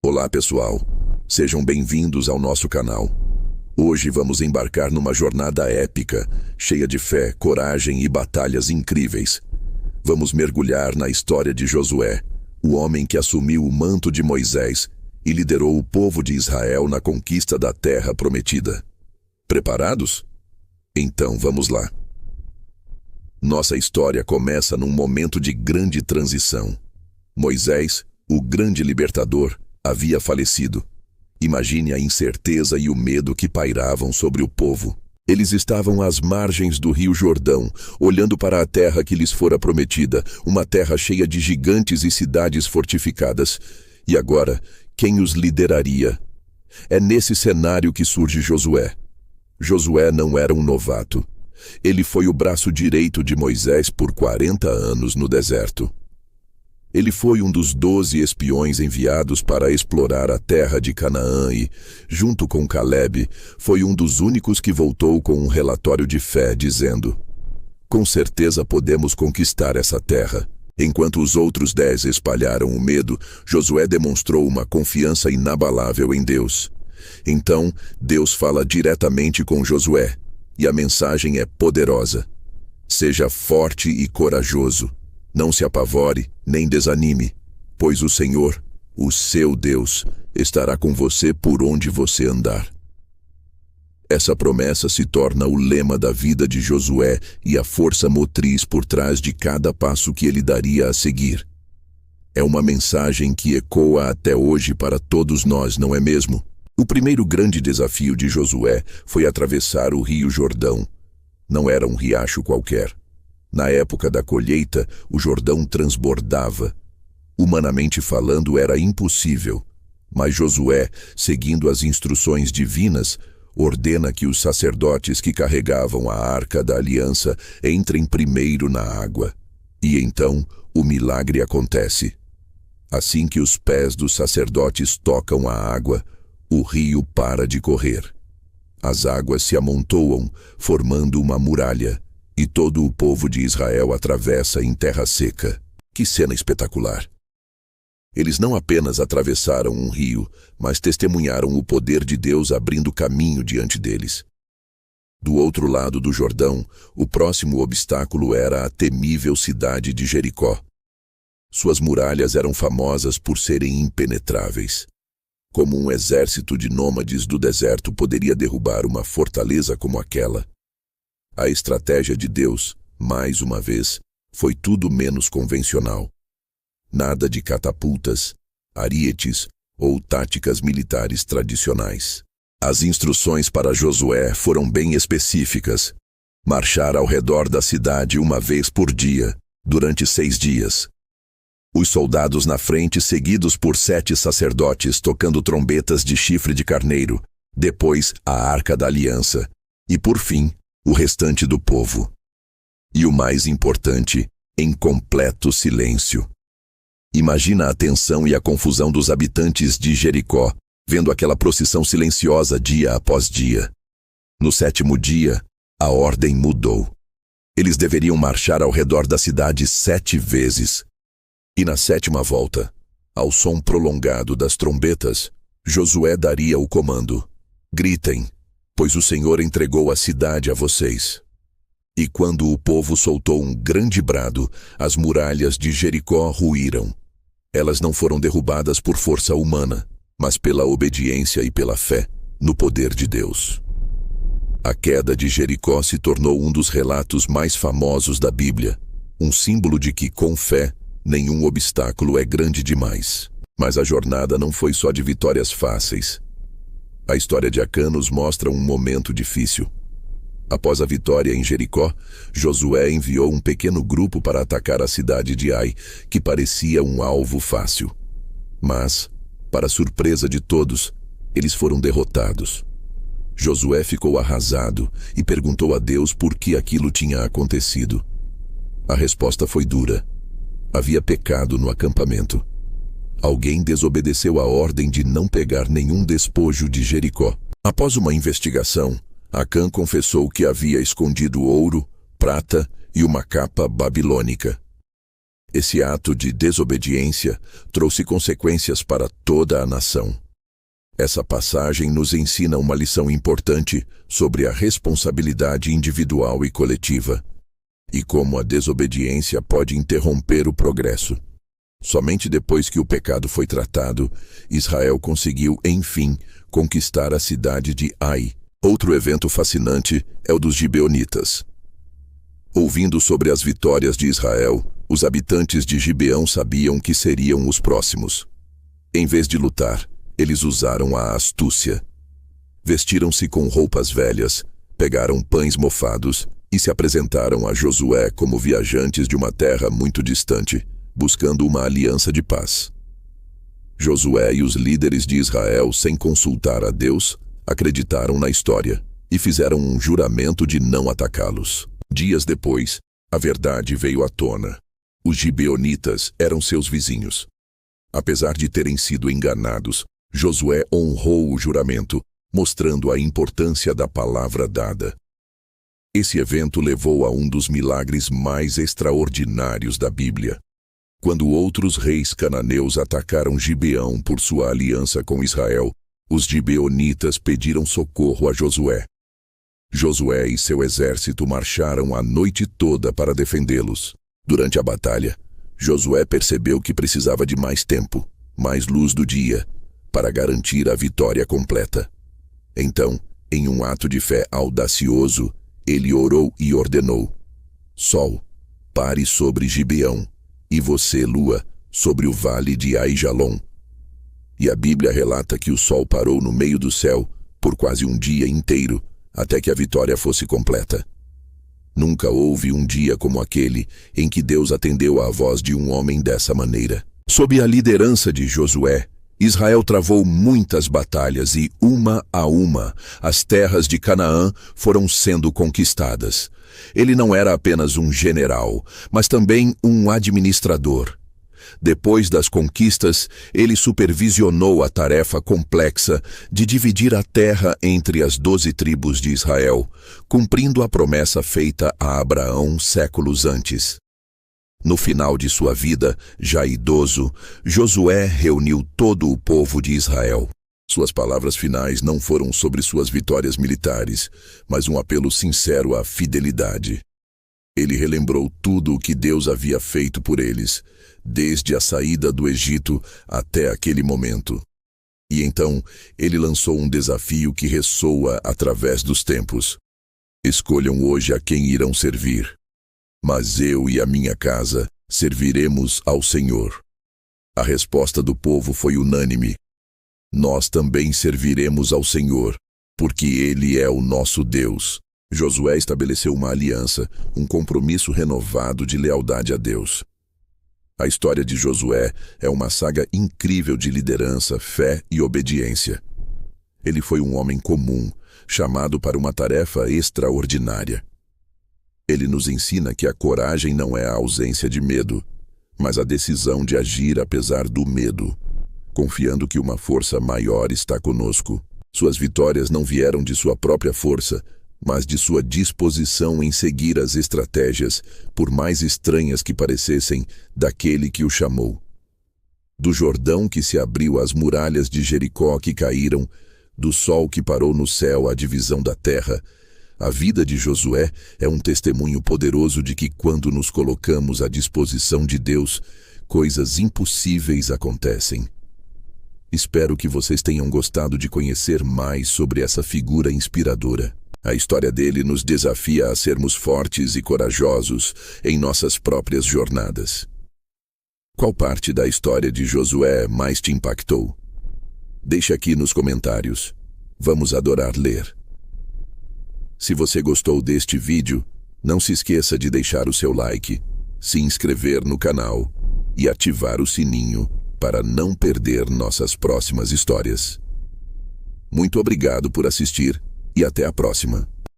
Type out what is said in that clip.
Olá pessoal, sejam bem-vindos ao nosso canal. Hoje vamos embarcar numa jornada épica, cheia de fé, coragem e batalhas incríveis. Vamos mergulhar na história de Josué, o homem que assumiu o manto de Moisés e liderou o povo de Israel na conquista da terra prometida. Preparados? Então vamos lá. Nossa história começa num momento de grande transição. Moisés, o grande libertador, havia falecido. Imagine a incerteza e o medo que pairavam sobre o povo. Eles estavam às margens do rio Jordão, olhando para a terra que lhes fora prometida, uma terra cheia de gigantes e cidades fortificadas. E agora, quem os lideraria? É nesse cenário que surge Josué. Josué não era um novato. Ele foi o braço direito de Moisés por 40 anos no deserto. Ele foi um dos 12 espiões enviados para explorar a terra de Canaã e, junto com Caleb, foi um dos únicos que voltou com um relatório de fé dizendo: "Com certeza podemos conquistar essa terra." Enquanto os outros 10 espalharam o medo, Josué demonstrou uma confiança inabalável em Deus. Então, Deus fala diretamente com Josué, e a mensagem é poderosa. Seja forte e corajoso. Não se apavore, nem desanime, pois o Senhor, o seu Deus, estará com você por onde você andar. Essa promessa se torna o lema da vida de Josué e a força motriz por trás de cada passo que ele daria a seguir. É uma mensagem que ecoa até hoje para todos nós, não é mesmo? O primeiro grande desafio de Josué foi atravessar o rio Jordão. Não era um riacho qualquer. Na época da colheita, o Jordão transbordava. Humanamente falando, era impossível. Mas Josué, seguindo as instruções divinas, ordena que os sacerdotes que carregavam a Arca da Aliança entrem primeiro na água. E então, o milagre acontece. Assim que os pés dos sacerdotes tocam a água, o rio para de correr. As águas se amontoam, formando uma muralha. E todo o povo de Israel atravessa em terra seca. Que cena espetacular! Eles não apenas atravessaram um rio, mas testemunharam o poder de Deus abrindo caminho diante deles. Do outro lado do Jordão, o próximo obstáculo era a temível cidade de Jericó. Suas muralhas eram famosas por serem impenetráveis. Como um exército de nômades do deserto poderia derrubar uma fortaleza como aquela? A estratégia de Deus, mais uma vez, foi tudo menos convencional. Nada de catapultas, arietes ou táticas militares tradicionais. As instruções para Josué foram bem específicas. Marchar ao redor da cidade uma vez por dia, durante 6 dias. Os soldados na frente, seguidos por 7 sacerdotes tocando trombetas de chifre de carneiro. Depois, a Arca da Aliança. E, por fim, o restante do povo. E o mais importante, em completo silêncio. Imagina a tensão e a confusão dos habitantes de Jericó, vendo aquela procissão silenciosa dia após dia. No 7º dia, a ordem mudou. Eles deveriam marchar ao redor da cidade 7 vezes. E na 7ª volta, ao som prolongado das trombetas, Josué daria o comando: "Gritem, pois o Senhor entregou a cidade a vocês." E quando o povo soltou um grande brado, as muralhas de Jericó ruíram. Elas não foram derrubadas por força humana, mas pela obediência e pela fé no poder de Deus. A queda de Jericó se tornou um dos relatos mais famosos da Bíblia, um símbolo de que, com fé, nenhum obstáculo é grande demais. Mas a jornada não foi só de vitórias fáceis. A história de Acã nos mostra um momento difícil. Após a vitória em Jericó, Josué enviou um pequeno grupo para atacar a cidade de Ai, que parecia um alvo fácil. Mas, para surpresa de todos, eles foram derrotados. Josué ficou arrasado e perguntou a Deus por que aquilo tinha acontecido. A resposta foi dura. Havia pecado no acampamento. Alguém desobedeceu a ordem de não pegar nenhum despojo de Jericó. Após uma investigação, Acã confessou que havia escondido ouro, prata e uma capa babilônica. Esse ato de desobediência trouxe consequências para toda a nação. Essa passagem nos ensina uma lição importante sobre a responsabilidade individual e coletiva, e como a desobediência pode interromper o progresso. Somente depois que o pecado foi tratado, Israel conseguiu, enfim, conquistar a cidade de Ai. Outro evento fascinante é o dos gibeonitas. Ouvindo sobre as vitórias de Israel, os habitantes de Gibeão sabiam que seriam os próximos. Em vez de lutar, eles usaram a astúcia. Vestiram-se com roupas velhas, pegaram pães mofados e se apresentaram a Josué como viajantes de uma terra muito distante, buscando uma aliança de paz. Josué e os líderes de Israel, sem consultar a Deus, acreditaram na história e fizeram um juramento de não atacá-los. Dias depois, a verdade veio à tona. Os gibeonitas eram seus vizinhos. Apesar de terem sido enganados, Josué honrou o juramento, mostrando a importância da palavra dada. Esse evento levou a um dos milagres mais extraordinários da Bíblia. Quando outros reis cananeus atacaram Gibeão por sua aliança com Israel, os gibeonitas pediram socorro a Josué. Josué e seu exército marcharam a noite toda para defendê-los. Durante a batalha, Josué percebeu que precisava de mais tempo, mais luz do dia, para garantir a vitória completa. Então, em um ato de fé audacioso, ele orou e ordenou: Sol, pare sobre Gibeão, e você, Lua, sobre o vale de Aijalon. E a Bíblia relata que o sol parou no meio do céu por quase um dia inteiro, até que a vitória fosse completa. Nunca houve um dia como aquele em que Deus atendeu à voz de um homem dessa maneira. Sob a liderança de Josué, Israel travou muitas batalhas e, uma a uma, as terras de Canaã foram sendo conquistadas. Ele não era apenas um general, mas também um administrador. Depois das conquistas, ele supervisionou a tarefa complexa de dividir a terra entre as 12 tribos de Israel, cumprindo a promessa feita a Abraão séculos antes. No final de sua vida, já idoso, Josué reuniu todo o povo de Israel. Suas palavras finais não foram sobre suas vitórias militares, mas um apelo sincero à fidelidade. Ele relembrou tudo o que Deus havia feito por eles, desde a saída do Egito até aquele momento. E então, ele lançou um desafio que ressoa através dos tempos. Escolham hoje a quem irão servir. Mas eu e a minha casa serviremos ao Senhor. A resposta do povo foi unânime. Nós também serviremos ao Senhor, porque Ele é o nosso Deus. Josué estabeleceu uma aliança, um compromisso renovado de lealdade a Deus. A história de Josué é uma saga incrível de liderança, fé e obediência. Ele foi um homem comum, chamado para uma tarefa extraordinária. Ele nos ensina que a coragem não é a ausência de medo, mas a decisão de agir apesar do medo, confiando que uma força maior está conosco. Suas vitórias não vieram de sua própria força, mas de sua disposição em seguir as estratégias, por mais estranhas que parecessem, daquele que o chamou. Do Jordão que se abriu às muralhas de Jericó que caíram, do sol que parou no céu à divisão da terra, a vida de Josué é um testemunho poderoso de que quando nos colocamos à disposição de Deus, coisas impossíveis acontecem. Espero que vocês tenham gostado de conhecer mais sobre essa figura inspiradora. A história dele nos desafia a sermos fortes e corajosos em nossas próprias jornadas. Qual parte da história de Josué mais te impactou? Deixe aqui nos comentários. Vamos adorar ler. Se você gostou deste vídeo, não se esqueça de deixar o seu like, se inscrever no canal e ativar o sininho para não perder nossas próximas histórias. Muito obrigado por assistir e até a próxima.